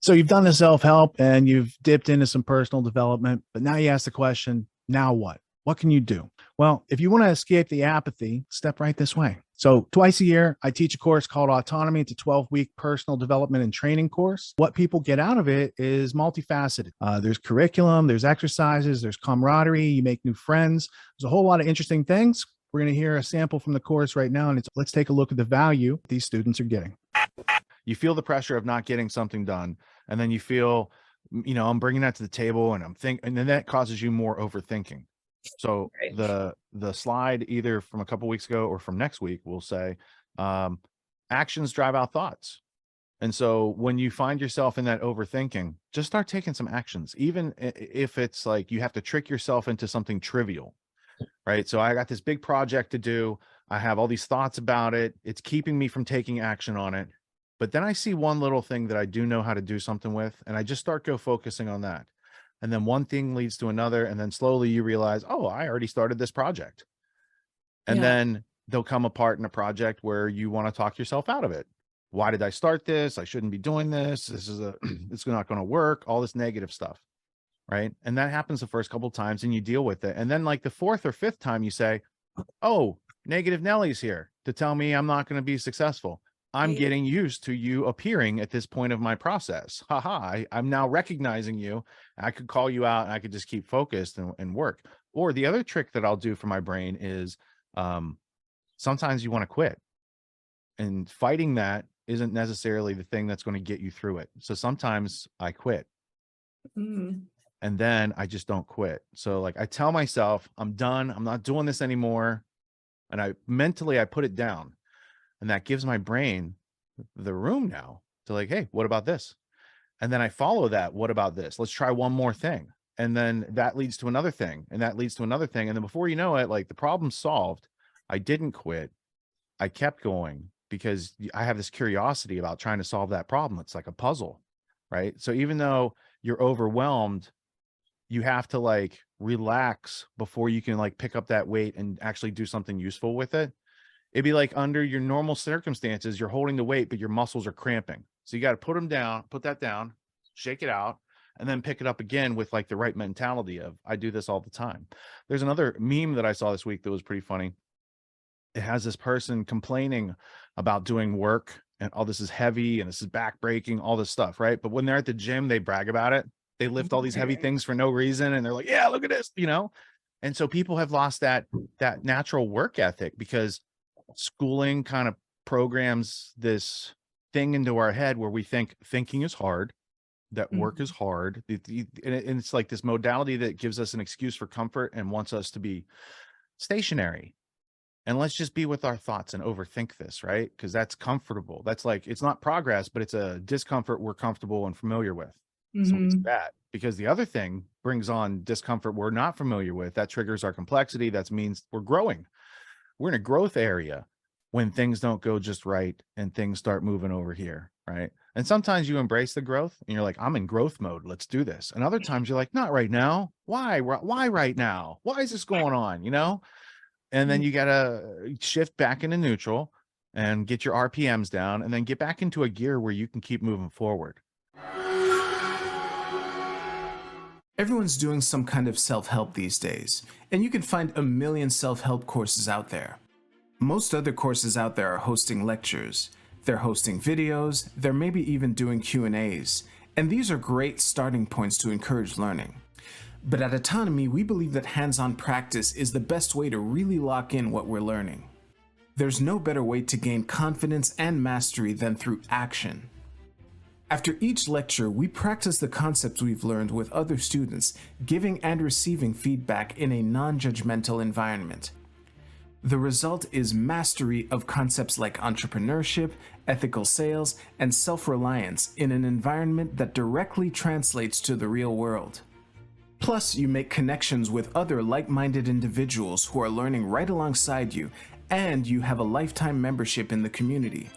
So you've done the self-help and you've dipped into some personal development, but now you ask the question, now what? What can you do? Well, if you want to escape the apathy, step right this way. So twice a year, I teach a course called Autonomy. It's a 12-week personal development and training course. What people get out of it is multifaceted. There's curriculum, there's exercises, there's camaraderie, you make new friends. There's a whole lot of interesting things. We're going to hear a sample from the course right now, and let's take a look at the value these students are getting. You feel the pressure of not getting something done, and then you feel, I'm bringing that to the table, and and then that causes you more overthinking. So right. The slide either from a couple weeks ago or from next week will say, actions drive out thoughts. And so when you find yourself in that overthinking, just start taking some actions, even if it's like you have to trick yourself into something trivial, right? So I got this big project to do. I have all these thoughts about it. It's keeping me from taking action on it. But then I see one little thing that I do know how to do something with, and I just start focusing on that. And then one thing leads to another, and then slowly you realize, oh, I already started this project. And then there'll come a part in a project where you want to talk yourself out of it. Why did I start this? I shouldn't be doing this. It's not going to work. All this negative stuff, right? And that happens the first couple of times, and you deal with it. And then like the fourth or fifth time, you say, oh, negative Nellie's here to tell me I'm not going to be successful. I'm getting used to you appearing at this point of my process. I'm now recognizing you. I could call you out and I could just keep focused and work. Or the other trick that I'll do for my brain is sometimes you want to quit. And fighting that isn't necessarily the thing that's going to get you through it. So sometimes I quit. And then I just don't quit. So like I tell myself, I'm done. I'm not doing this anymore. And I mentally put it down. And that gives my brain the room now to like, hey, what about this? And then I follow that. What about this? Let's try one more thing. And then that leads to another thing. And that leads to another thing. And then before you know it, like the problem's solved. I didn't quit. I kept going because I have this curiosity about trying to solve that problem. It's like a puzzle, right? So even though you're overwhelmed, you have to like relax before you can like pick up that weight and actually do something useful with it. It'd be like under your normal circumstances, you're holding the weight, but your muscles are cramping. So you got to put that down, shake it out, and then pick it up again with like the right mentality of, I do this all the time. There's another meme that I saw this week that was pretty funny. It has this person complaining about doing work and all this is heavy and this is backbreaking, all this stuff, right? But when they're at the gym, they brag about it. They lift all these heavy things for no reason. And they're like, yeah, look at this, And so people have lost that natural work ethic because schooling kind of programs this thing into our head where we think thinking is hard, that work is hard. And it's like this modality that gives us an excuse for comfort and wants us to be stationary. And let's just be with our thoughts and overthink this, right? Because that's comfortable. That's like, it's not progress, but it's a discomfort we're comfortable and familiar with. So it's that, because the other thing brings on discomfort we're not familiar with. That triggers our complexity. That means we're growing. We're in a growth area when things don't go just right and things start moving over here, right? And sometimes you embrace the growth and you're like, I'm in growth mode. Let's do this. And other times you're like, not right now. Why right now? Why is this going on? And then you got to shift back into neutral and get your RPMs down and then get back into a gear where you can keep moving forward. Everyone's doing some kind of self-help these days, and you can find a million self-help courses out there. Most other courses out there are hosting lectures. They're hosting videos, they're maybe even doing Q&As, and these are great starting points to encourage learning. But at Autonomy, we believe that hands-on practice is the best way to really lock in what we're learning. There's no better way to gain confidence and mastery than through action. After each lecture, we practice the concepts we've learned with other students, giving and receiving feedback in a non-judgmental environment. The result is mastery of concepts like entrepreneurship, ethical sales, and self-reliance in an environment that directly translates to the real world. Plus, you make connections with other like-minded individuals who are learning right alongside you, and you have a lifetime membership in the community.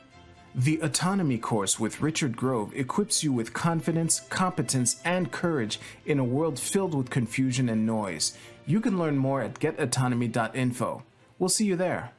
The Autonomy course with Richard Grove equips you with confidence, competence, and courage in a world filled with confusion and noise. You can learn more at getautonomy.info. We'll see you there.